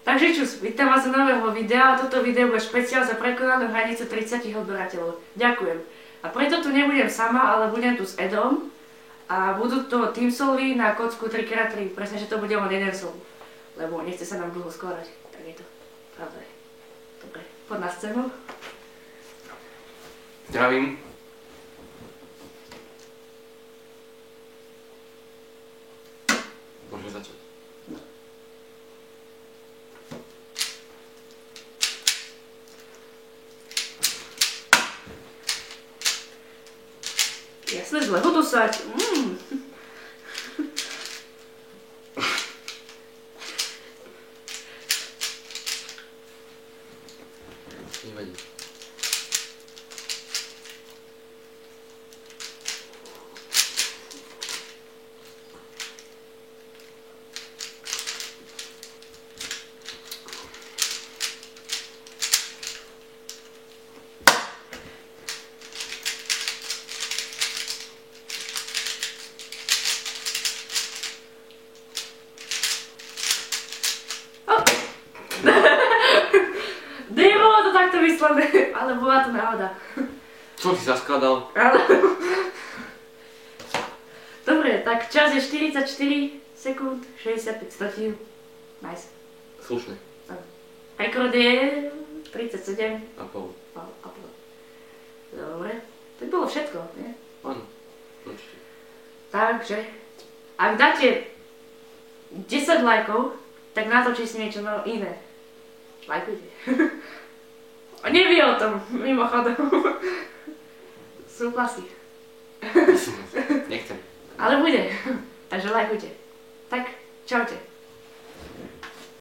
Takže čus, vítam vás z nového videa. Toto video bude špeciál za prekonanú hranicu 30 odberateľov. Ďakujem. A preto tu nebudem sama, ale budem tu s Edom. A budú to Team Solvy na kocku 3x3. Presne, že to bude len jeden sol. Lebo nechce sa nám dlho skladať. Tak je to. Pravda je. Dobre, poď na scénu. Zdravím. Môžeme začať. Jasne, zle ho dosať. Nevadí. Nebolo to takto myslené, ale bola to náhoda. Čo si zaskladal? Dobre, tak čas je 44 sekúnd, 65 stotín. Nice. Slušne. Rekord je 37. A pol. Dobre, to bolo všetko, nie? Áno, určite. Takže, ak dáte 10 lajkov, tak natočí si niečo iné. Lajkujte. A nevie o tom, mimochodom. Súhlasí. Nechcem. Ale bude. Takže lajkujte. Tak, čaute.